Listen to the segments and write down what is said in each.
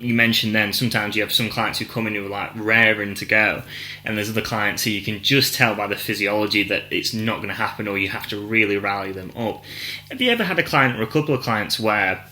you mentioned then, sometimes you have some clients who come in who are like raring to go, and there's other clients who you can just tell by the physiology that it's not going to happen, or you have to really rally them up. Have you ever had a client or a couple of clients where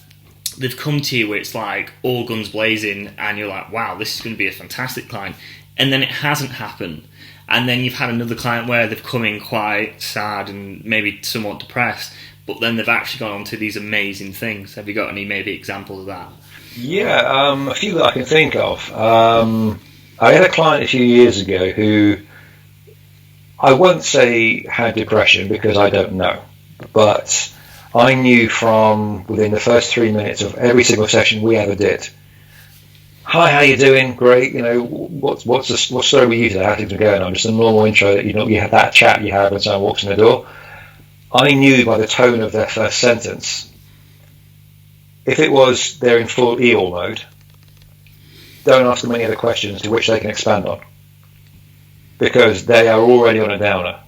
they've come to you where it's like all guns blazing and you're like, wow, this is going to be a fantastic client, and then it hasn't happened? And then you've had another client where they've come in quite sad and maybe somewhat depressed, but then they've actually gone on to these amazing things. Have you got any maybe examples of that? Yeah, a few that I can think of. I had a client a few years ago who I won't say had depression because I don't know, but I knew from within the first 3 minutes of every single session we ever did. Hi, how you doing? Great. You know, what's the story with you today? How things are going on? Just a normal intro that you have that chat you have when someone walks in the door. I knew by the tone of their first sentence, if it was they're in full Eeyore mode, don't ask them any other questions to which they can expand on, because they are already on a downer.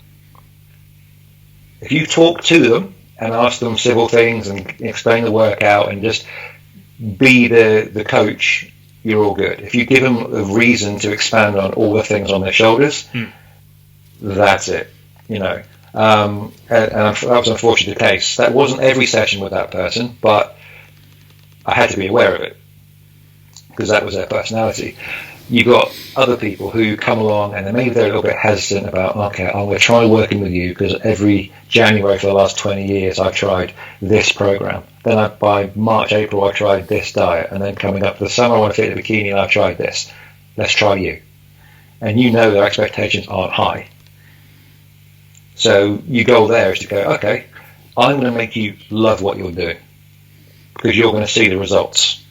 If you talk to them and ask them civil things and explain the workout and just be the coach, you're all good. If you give them a reason to expand on all the things on their shoulders, that's it. You know, and that was unfortunately the case. That wasn't every session with that person, but I had to be aware of it because that was their personality. You got other people who come along and maybe they're a little bit hesitant about, okay, I'm going to try working with you because every January for the last 20 years I've tried this program. Then by March, April I tried this diet, and then coming up to the summer I want to fit in a bikini and I've tried this. Let's try you. And you know their expectations aren't high. So your goal there is to go, okay, I'm going to make you love what you're doing because you're going to see the results.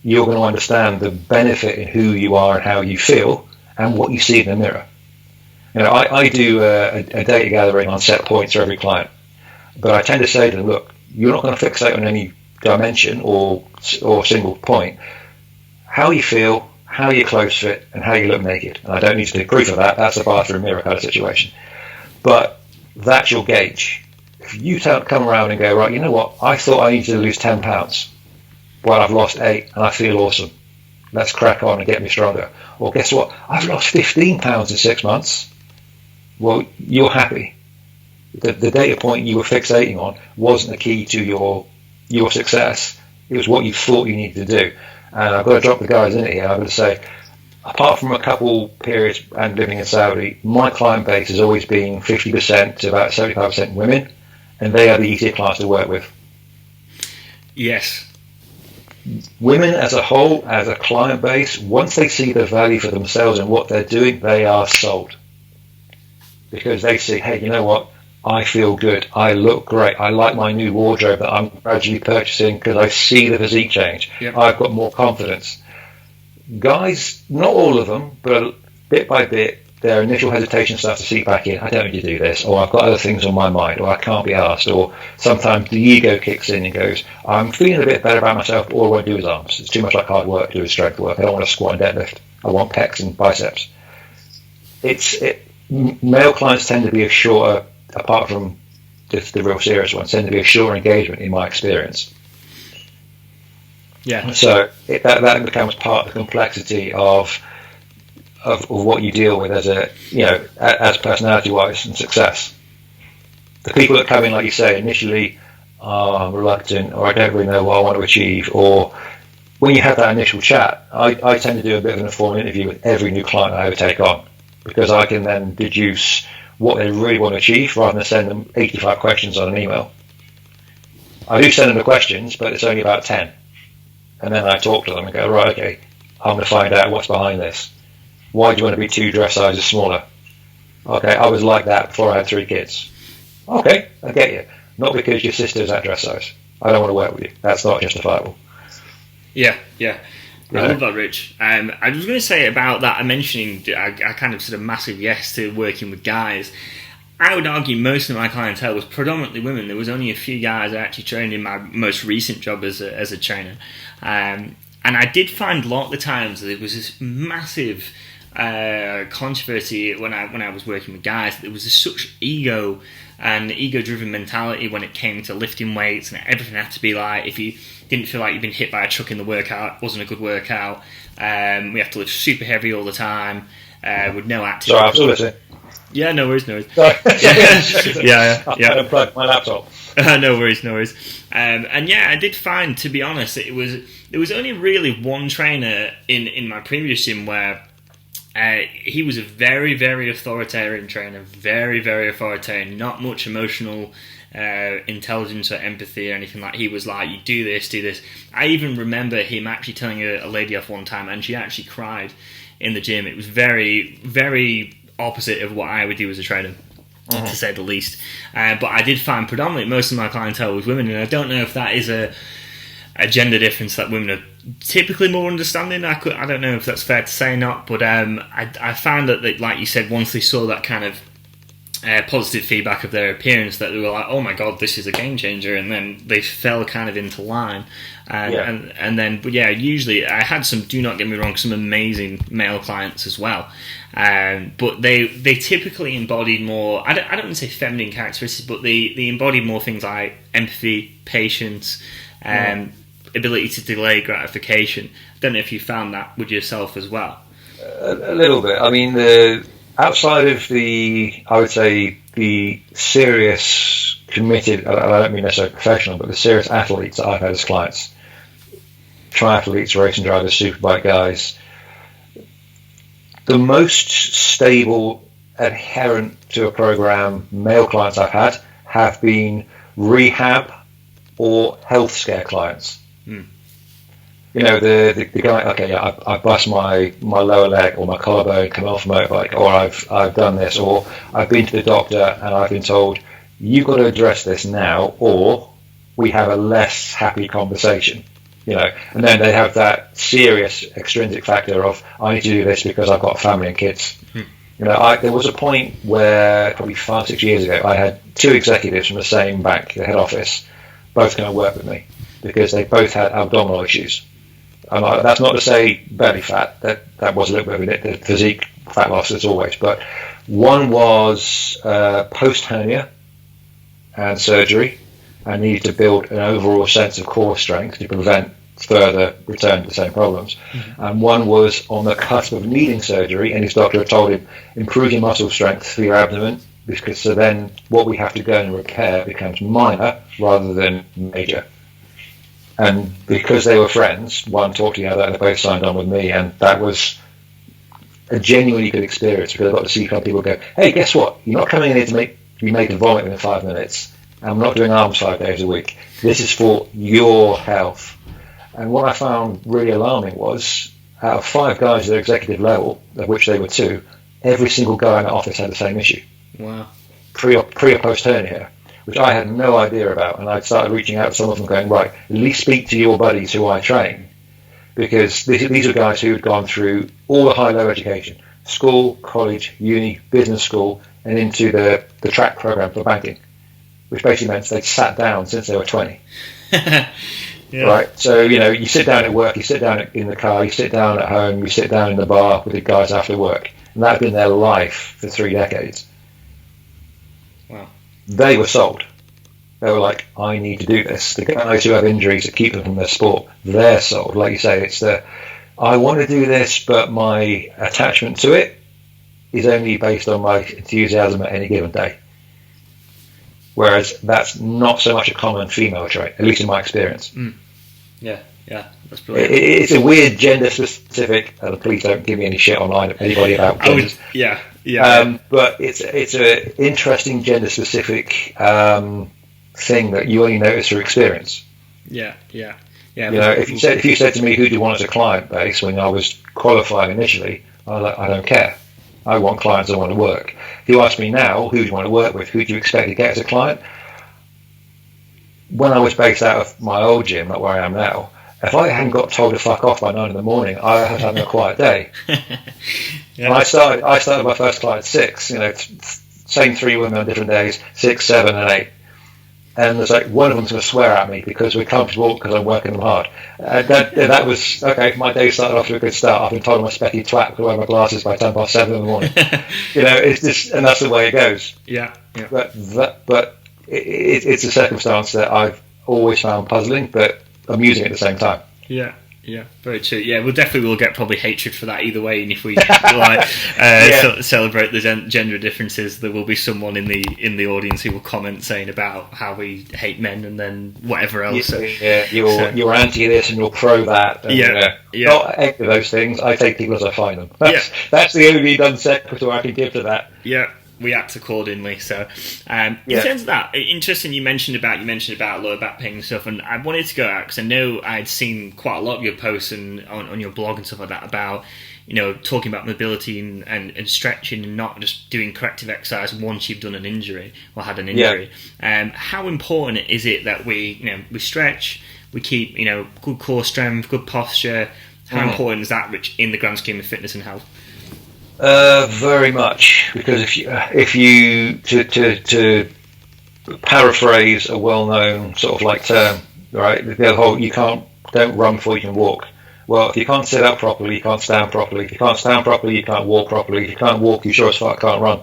You're going to understand the benefit in who you are and how you feel and what you see in the mirror. You know, I do a data gathering on set points for every client, but I tend to say to them, look, you're not going to fixate on any dimension or single point. How you feel, how your clothes fit, and how you look naked. And I don't need to do proof of that. That's a bathroom mirror kind of situation. But that's your gauge. If you come around and go, right, you know what, I thought I needed to lose 10 pounds. Well, I've lost 8 and I feel awesome. Let's crack on and get me stronger. Or guess what? I've lost 15 pounds in 6 months. Well, you're happy. The data point you were fixating on wasn't the key to your success. It was what you thought you needed to do. And I've got to drop the guys in it here. I'm going to say, apart from a couple periods and living in Saudi, my client base has always been 50% to about 75% women, and they are the easier clients to work with. Yes. Women as a whole, as a client base, once they see the value for themselves and what they're doing, they are sold. Because they see, hey, you know what? I feel good. I look great. I like my new wardrobe that I'm gradually purchasing because I see the physique change. Yep. I've got more confidence. Guys, not all of them, but bit by bit, their initial hesitation starts to seep back in. I don't need to do this, or I've got other things on my mind, or I can't be asked, or sometimes the ego kicks in and goes, I'm feeling a bit better about myself, but all I want to do is arms. It's too much like hard work to do strength work. I don't want to squat and deadlift. I want pecs and biceps. Male clients tend to be a shorter, apart from the real serious ones, tend to be a shorter engagement in my experience. Yeah. So that becomes part of the complexity of what you deal with as personality-wise and success. The people that come in, like you say, initially are reluctant, or I don't really know what I want to achieve, or when you have that initial chat, I tend to do a bit of an informed interview with every new client I ever take on, because I can then deduce what they really want to achieve rather than send them 85 questions on an email. I do send them the questions, but it's only about 10. And then I talk to them and go, right, okay, I'm going to find out what's behind this. Why do you want to be 2 dress sizes smaller? Okay, I was like that before I had 3 kids. Okay, I get you. Not because your sister's that dress size. I don't want to work with you. That's not justifiable. Yeah. I love that, Rich. I was going to say about that, I kind of said a massive yes to working with guys. I would argue most of my clientele was predominantly women. There was only a few guys I actually trained in my most recent job as a trainer. And I did find a lot of the times that there was this massive controversy when I was working with guys. There was such ego and ego-driven mentality when it came to lifting weights, and everything had to be like, if you didn't feel like you'd been hit by a truck in the workout, it wasn't a good workout. We have to lift super heavy all the time with no active. Sorry, absolutely. Yeah, no worries. Sorry. yeah. I unplugged my laptop. No worries. And yeah, I did find, to be honest, there was only really one trainer in my previous gym where he was a very, very authoritarian trainer, very, very authoritarian, not much emotional intelligence or empathy or anything like. He was like, you do this. I even remember him actually telling a lady off one time, and she actually cried in the gym. It was very, very opposite of what I would do as a trainer, to say the least. But I did find predominantly most of my clientele was women, and I don't know if that is a gender difference, that women are typically more understanding. I don't know if that's fair to say or not, but I found that, like you said, once they saw that kind of positive feedback of their appearance, that they were like, oh my god, this is a game changer, and then they fell kind of into line. And then, but yeah, usually I had some, do not get me wrong, some amazing male clients as well. But they typically embodied more, I don't want to say feminine characteristics, but they embodied more things like empathy, patience, ability to delay gratification. I don't know if you found that with yourself as well. A little bit. I mean, outside of I would say the serious, committed, I don't mean necessarily professional, but the serious athletes that I've had as clients, triathletes, racing drivers, superbike guys, the most stable, adherent to a program male clients I've had have been rehab or health scare clients. You know, the guy, okay, yeah, I bust my lower leg or my collarbone coming off a motorbike, or I've done this, or I've been to the doctor and I've been told, you've got to address this now, or we have a less happy conversation. You know, and then they have that serious extrinsic factor of, I need to do this because I've got a family and kids. You know, there was a point where probably 5-6 years ago, I had 2 executives from the same bank, the head office, both going to work with me because they both had abdominal issues. And that's not to say belly fat. That was a little bit of it. The physique fat loss as always. But one was post hernia and surgery, and needed to build an overall sense of core strength to prevent further return to the same problems. And one was on the cusp of needing surgery, and his doctor had told him, improve your muscle strength for your abdomen, because so then what we have to go and repair becomes minor rather than major. And because they were friends, one talked to the other, and they both signed on with me, and that was a genuinely good experience, because I got to see people go, hey, guess what? You're not coming in here to be made to vomit within 5 minutes. I'm not doing arms 5 days a week. This is for your health. And what I found really alarming was, out of 5 guys at the executive level, of which they were 2, every single guy in the office had the same issue. Wow. Pre or post hernia, which I had no idea about. And I started reaching out to some of them going, right, at least speak to your buddies who I train. Because these are guys who had gone through all the high-low education, school, college, uni, business school, and into the track program for banking, which basically meant they'd sat down since they were 20. Yeah. Right? So, you know, you sit down at work, you sit down in the car, you sit down at home, you sit down in the bar with the guys after work. And that had been their life for 3 decades. Wow. They were sold. They were like, I need to do this. The guys who have injuries that keep them from their sport, they're sold. Like you say, it's I want to do this, but my attachment to it is only based on my enthusiasm at any given day. Whereas that's not so much a common female trait, at least in my experience. Yeah, that's brilliant. It's a weird gender specific, please don't give me any shit online, anybody about genders. But it's an interesting gender specific thing that you only notice through experience. Yeah. You know, if you said to me, who do you want as a client base, when I was qualifying initially, I don't care. I want clients I want to work. If you ask me now, who do you want to work with, who do you expect to get as a client? When I was based out of my old gym, not where I am now, if I hadn't got told to fuck off by 9 a.m, I had having a quiet day. And I started my first client at 6, you know, same 3 women on different days, 6, 7 and 8. and there's like one of them's going to swear at me because we're comfortable because I'm working them hard. That was okay. My day started off to a good start. I've been told I'm a specky twat to wear my glasses by 7:10 in the morning. It's just, and that's the way it goes. Yeah. But it's a circumstance that I've always found puzzling, but amusing at the same time. Yeah, very true. Yeah, we'll definitely get probably hatred for that either way, and if we celebrate the gender differences, there will be someone in the audience who will comment saying about how we hate men and then whatever else. You're anti this and you're pro that. And, not any of those things. I take people as I find them. That's the only non sequitur I can give to that. Yeah. We act accordingly. So, in terms of that, interesting. You mentioned about lower back pain and stuff, and I wanted to go out because I know I'd seen quite a lot of your posts and on your blog and stuff like that about talking about mobility and stretching and not just doing corrective exercise once you've done an injury or had an injury. How important is it that we stretch, we keep good core strength, good posture? How important is that, Rich, in the grand scheme of fitness and health? Very much, because if you to paraphrase a well-known sort of like term, right? The whole don't run before you can walk. Well, if you can't sit up properly, you can't stand properly. If you can't stand properly, you can't walk properly. If you can't walk, you sure as fuck can't run.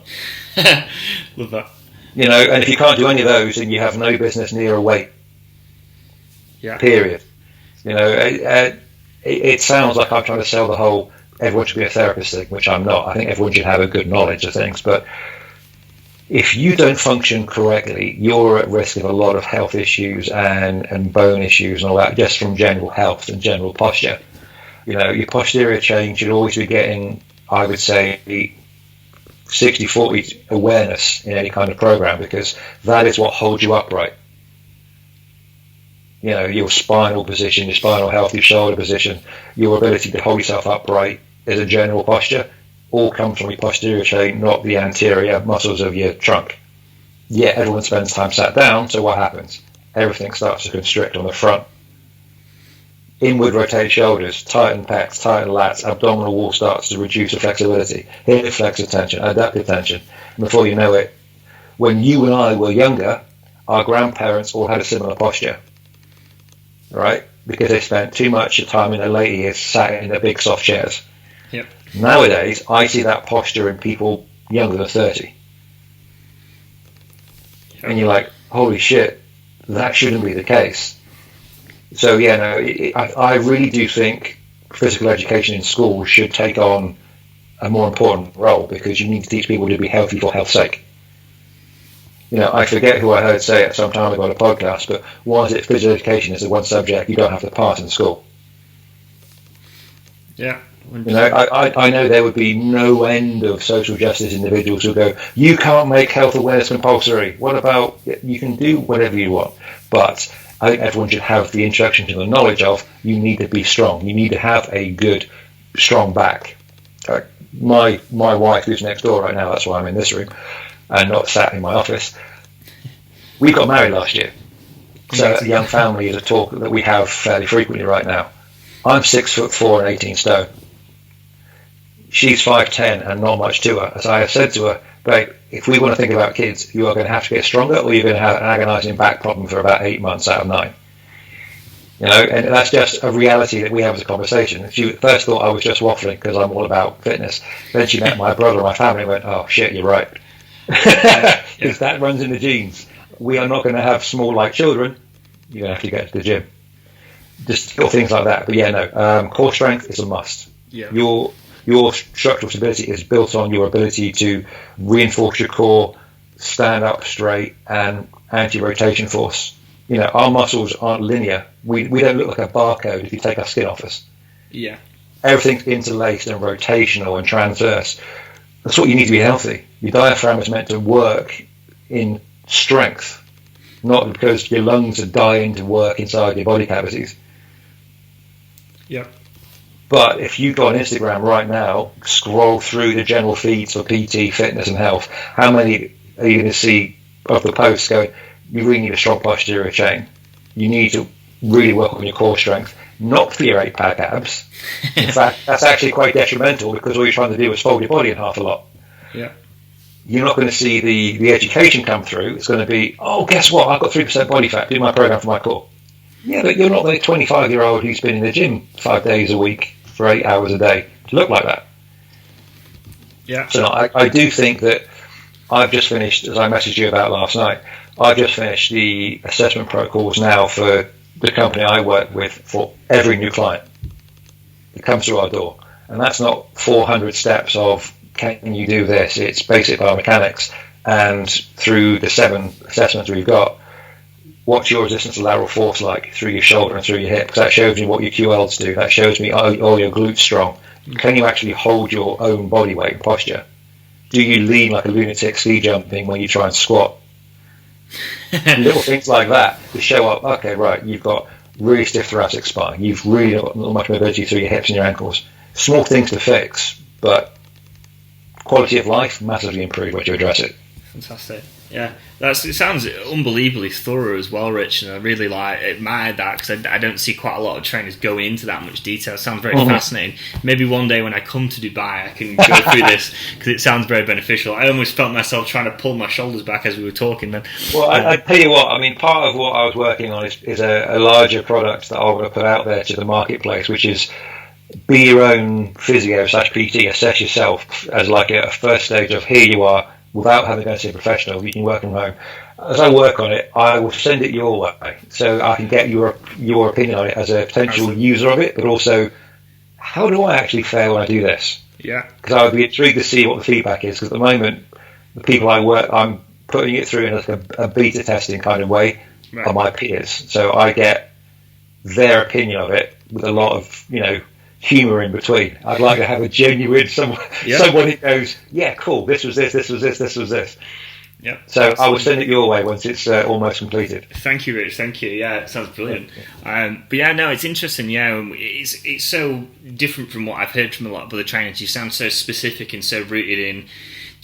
Love that. And if you can't do any of those, then you have no business near a weight. Yeah. Period. It sounds like I'm trying to sell the whole everyone should be a therapist thing, which I'm not. I think everyone should have a good knowledge of things, but if you don't function correctly, you're at risk of a lot of health issues and bone issues and all that, just from general health and general posture. Your posterior chain should always be getting, I would say, 60-40 awareness in any kind of program, because that is what holds you upright. Your spinal position, your spinal health, your shoulder position, your ability to hold yourself upright as a general posture, all comes from your posterior chain, not the anterior muscles of your trunk. Yet everyone spends time sat down, so what happens? Everything starts to constrict on the front. Inward rotate shoulders, tighten pecs, tighten lats, abdominal wall starts to reduce the flexibility, hip flexor tension, adductor tension. And before you know it, when you and I were younger, our grandparents all had a similar posture. Right? Because they spent too much time in their later years sat in their big soft chairs. Yep. Nowadays, I see that posture in people younger than 30. Yep. And you're like, holy shit, that shouldn't be the case. So, I really do think physical education in schools should take on a more important role, because you need to teach people to be healthy for health's sake. I forget who I heard say it some time ago on a podcast, but why is it physical education is the one subject you don't have to pass in school? Yeah. I know there would be no end of social justice individuals who go, you can't make health awareness compulsory. What about, you can do whatever you want. But I think everyone should have the introduction to the knowledge of, you need to be strong. You need to have a good, strong back. My wife, who's next door right now, that's why I'm in this room, and not sat in my office. We got married last year. So a young family is a talk that we have fairly frequently right now. I'm 6'4" and 18 stone. She's 5'10" and not much to her. As I have said to her, babe, if we want to think about kids, you are going to have to get stronger, or you're going to have an agonising back problem for about 8 months out of 9. And that's just a reality that we have as a conversation. She first thought I was just waffling because I'm all about fitness. Then she met my brother and my family and went, oh shit, you're right. Because that runs in the genes. We are not going to have small like children. You're going to have to get to the gym. Just little things like that. But core strength is a must. Yeah. Your structural stability is built on your ability to reinforce your core, stand up straight, and anti-rotation force. Our muscles aren't linear. We don't look like a barcode if you take our skin off us. Yeah. Everything's interlaced and rotational and transverse. That's what you need to be healthy. Your diaphragm is meant to work in strength, not because your lungs are dying to work inside your body cavities. Yeah. But if you go on Instagram right now, scroll through the general feeds for PT, fitness and health, how many are you going to see of the posts going, you really need a strong posterior chain. You need to really work on your core strength, not for your 8-pack abs. In fact, that's actually quite detrimental, because all you're trying to do is fold your body in half a lot. Yeah. you're not going to see the education come through. It's going to be, oh, guess what? I've got 3% body fat. Do my program for my core. Yeah, but you're not the 25-year-old who's been in the gym 5 days a week for 8 hours a day to look like that. Yeah. So I do think that I've just finished, as I messaged you about last night, I've just finished the assessment protocols now for the company I work with for every new client that comes through our door. And that's not 400 steps of, can you do this? It's basic biomechanics. And through the 7 assessments we've got, what's your resistance to lateral force like through your shoulder and through your hip? Because that shows me what your QLs do. That shows me all your glutes strong. Can you actually hold your own body weight and posture? Do you lean like a lunatic ski jumping when you try and squat? Little things like that to show up, okay, right, you've got really stiff thoracic spine. You've really got not much mobility through your hips and your ankles. Small things to fix, but quality of life massively improved once you address it. Fantastic. Yeah, it sounds unbelievably thorough as well, Rich, and I really admire that because I don't see quite a lot of trainers going into that much detail. It sounds very fascinating. Maybe one day when I come to Dubai, I can go through this because it sounds very beneficial. I almost felt myself trying to pull my shoulders back as we were talking then. Well, I tell you what, I mean, part of what I was working on is a larger product that I want to put out there to the marketplace, which is be your own physio/PT, assess yourself as like a first stage of here you are, without having to go to a professional. You can work from home. As I work on it, I will send it your way, so I can get your opinion on it as a potential user of it, but also, how do I actually fare when I do this? Yeah. Because I would be intrigued to see what the feedback is, because at the moment, the people I work, I'm putting it through in a beta testing kind of way on my peers. So I get their opinion of it with a lot of, humour in between. I'd like to have a genuine someone who goes, yeah, cool, this was this was this. Yeah. So absolutely. I will send it your way once it's almost completed. Thank you, Rich. Thank you. Yeah, it sounds brilliant. But yeah, no, it's interesting. Yeah, it's so different from what I've heard from a lot of other trainers. You sound so specific and so rooted in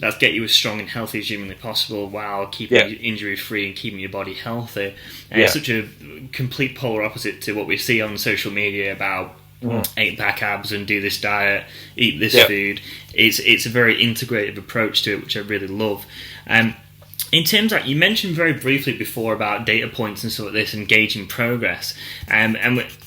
let's get you as strong and healthy as humanly possible while keeping you injury free and keeping your body healthy. And it's such a complete polar opposite to what we see on social media about 8-pack abs and do this diet, eat this food. It's a very integrative approach to it, which I really love. In terms of, you mentioned very briefly before about data points and stuff like this and gauging progress, and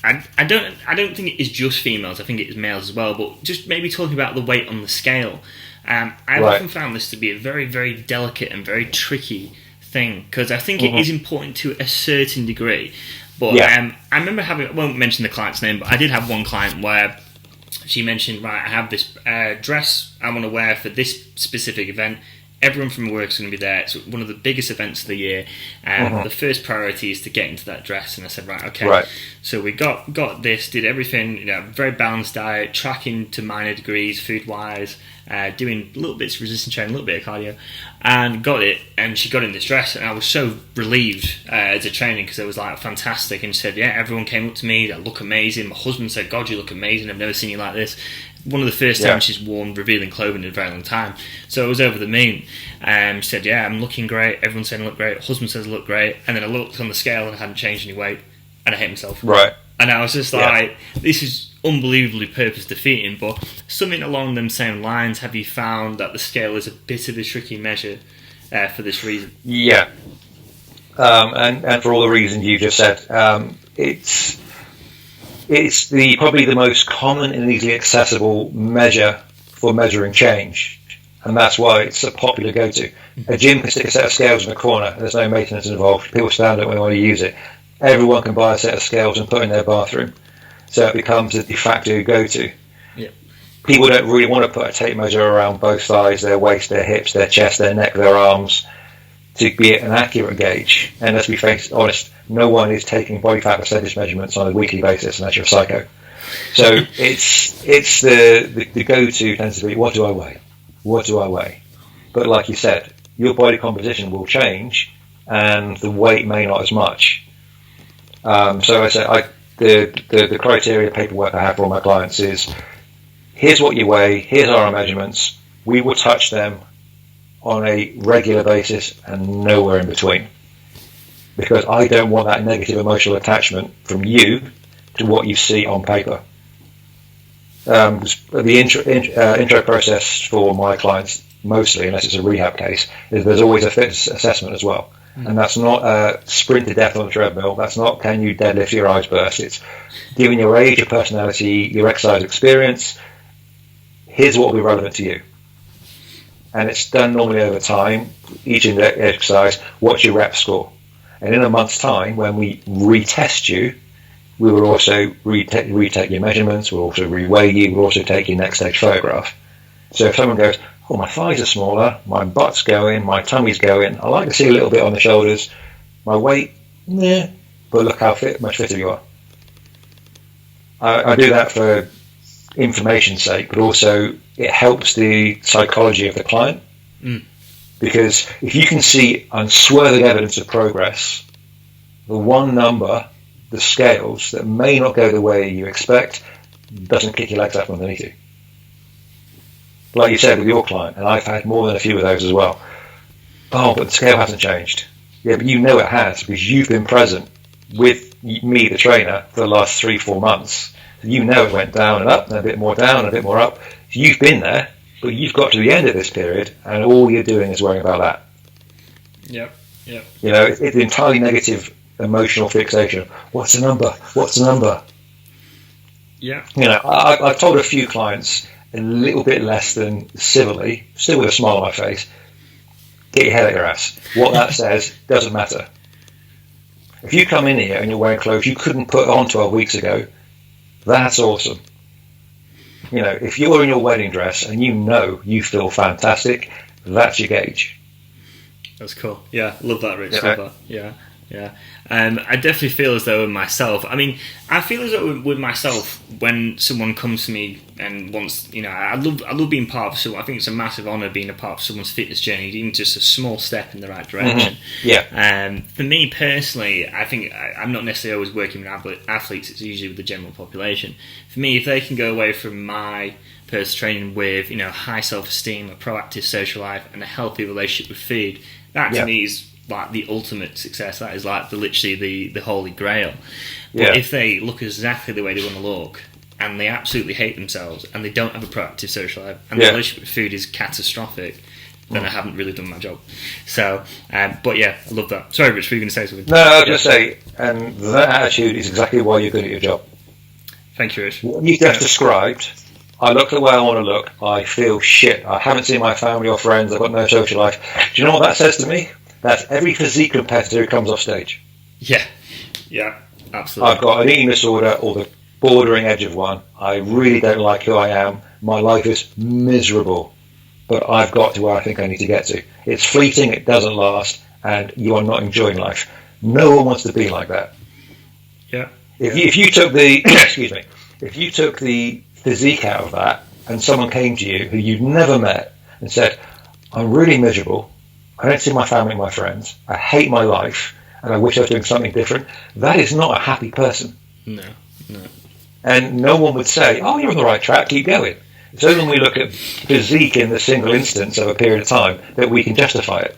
I don't think it is just females. I think it is males as well. But just maybe talking about the weight on the scale, I've often found this to be a very, very delicate and very tricky thing because I think it is important to a certain degree. But I remember I won't mention the client's name, but I did have one client where she mentioned, right, I have this dress I want to wear for this specific event. Everyone from work is going to be there. It's one of the biggest events of the year. The first priority is to get into that dress. And I said, right, okay. Right. So we got this, did everything, very balanced diet, tracking to minor degrees, food-wise, doing little bits of resistance training, a little bit of cardio, and got it. And she got in this dress, and I was so relieved as a training because it was like fantastic. And she said, yeah, everyone came up to me, I look amazing. My husband said, God, you look amazing. I've never seen you like this. One of the first times she's worn revealing clothing in a very long time. So it was over the moon. She said, yeah, I'm looking great. Everyone's saying I look great. Husband says I look great. And then I looked on the scale and I hadn't changed any weight. And I hit myself. Right. And I was just like, this is unbelievably purpose defeating. But something along them same lines, have you found that the scale is a bit of a tricky measure for this reason? Yeah. And for all the reasons you just said, it's probably the most common and easily accessible measure for measuring change, and that's why it's a popular go-to. A gym can stick a set of scales in a corner. There's no maintenance involved. People stand up when they want to use it. Everyone can buy a set of scales and put in their bathroom, so it becomes a de facto go-to. Yeah. People don't really want to put a tape measure around both thighs, their waist, their hips, their chest, their neck, their arms, to be an accurate gauge. And let's be honest, no one is taking body fat percentage measurements on a weekly basis unless you're a psycho. So it's the go-to tends to be, what do I weigh? What do I weigh? But like you said, your body composition will change and the weight may not as much. So I say the criteria paperwork I have for all my clients is, here's what you weigh, here's our measurements, we will touch them on a regular basis and nowhere in between, because I don't want that negative emotional attachment from you to what you see on paper. The intro process for my clients mostly, unless it's a rehab case, is there's always a fitness assessment as well. And that's not a sprint to death on the treadmill. That's not can you deadlift your eyes burst. It's given your age, your personality, your exercise experience, here's what will be relevant to you. And it's done normally over time, each exercise, what's your rep score? And in a month's time, when we retest you, we will also retake your measurements, we'll also reweigh you, we'll also take your next stage photograph. So if someone goes, oh, my thighs are smaller, my butt's going, my tummy's going, I like to see a little bit on the shoulders, my weight, nah, but look how much fitter you are. I do that for information's sake, but also it helps the psychology of the client. Because if you can see unswerving evidence of progress, the one number, the scales, that may not go the way you expect, doesn't kick your legs up underneath you. Like you said with your client, and I've had more than a few of those as well. Oh, but the scale hasn't changed. Yeah, but you know it has, because you've been present with me, the trainer, for the last 3-4 months. You know it went down and up, and a bit more down and a bit more up. You've been there, but you've got to the end of this period, and all you're doing is worrying about that. Yep. You know, it's entirely negative emotional fixation. What's the number? What's the number? Yeah. You know, I've told a few clients a little bit less than civilly, still with a smile on my face, get your head out your ass. What that says doesn't matter. If you come in here and you're wearing clothes you couldn't put on 12 weeks ago, that's awesome. You know, if you're in your wedding dress and you know you feel fantastic, that's your gauge. That's cool. Yeah, love that, Rich. Love that. Yeah. I definitely feel as though with myself, I feel as though with myself, when someone comes to me and wants, you know, I love being part of someone. I think it's a massive honour being a part of someone's fitness journey, even just a small step in the right direction. For me personally, I think I'm not necessarily always working with athletes, it's usually with the general population. For me, if they can go away from my personal training with, you know, high self-esteem, a proactive social life, and a healthy relationship with food, that to me is like the ultimate success. That is like literally the holy grail. But if they look exactly the way they want to look, and they absolutely hate themselves, and they don't have a proactive social life, and the relationship with food is catastrophic, then I haven't really done my job. So, but yeah, I love that. Sorry, Rich, were you going to say something? No, I'll just say, and that attitude is exactly why you're good at your job. Thank you, Rich. What you just described, I look the way I want to look, I feel shit, I haven't seen my family or friends, I've got no social life. Do you know what that says to me? That's every physique competitor who comes off stage. Yeah, absolutely. I've got an eating disorder or the bordering edge of one. I really don't like who I am. My life is miserable. But I've got to where I think I need to get to. It's fleeting, it doesn't last, and you are not enjoying life. No one wants to be like that. Yeah. If you took the if you took the physique out of that and someone came to you who you'd never met and said, I'm really miserable, I don't see my family and my friends, I hate my life, and I wish I was doing something different, that is not a happy person. No. And no one would say, oh, you're on the right track, keep going. It's only when we look at physique in the single instance of a period of time that we can justify it.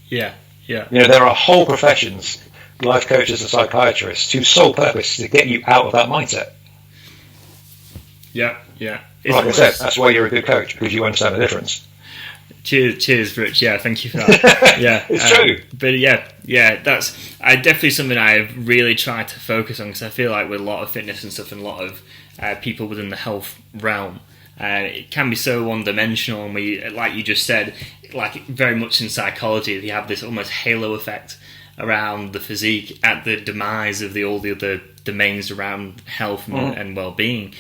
Yeah. You know, there are whole professions, life coaches and psychiatrists, whose sole purpose is to get you out of that mindset. Yeah. Like I said, that's why you're a good coach, because you understand the difference. Cheers, Rich. Yeah, thank you for that. Yeah, it's true. But that's definitely something I've really tried to focus on, because I feel like with a lot of fitness and stuff, and a lot of people within the health realm, it can be so one-dimensional, and we, like you just said, like very much in psychology, you have this almost halo effect around the physique at the demise of all the other domains around health and well-being.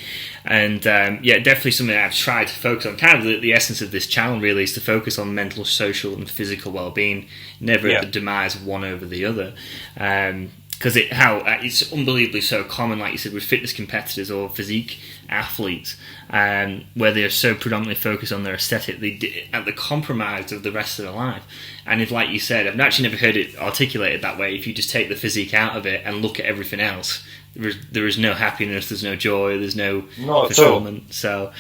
And definitely something I've tried to focus on. Kind of the essence of this channel really is to focus on mental, social and physical well-being, never at the demise of one over the other. Because it's unbelievably so common, like you said, with fitness competitors or physique athletes, where they're so predominantly focused on their aesthetic, at the compromise of the rest of their life. And if, like you said, I've actually never heard it articulated that way, if you just take the physique out of it and look at everything else, there is no happiness, there's no joy, there's no fulfillment. So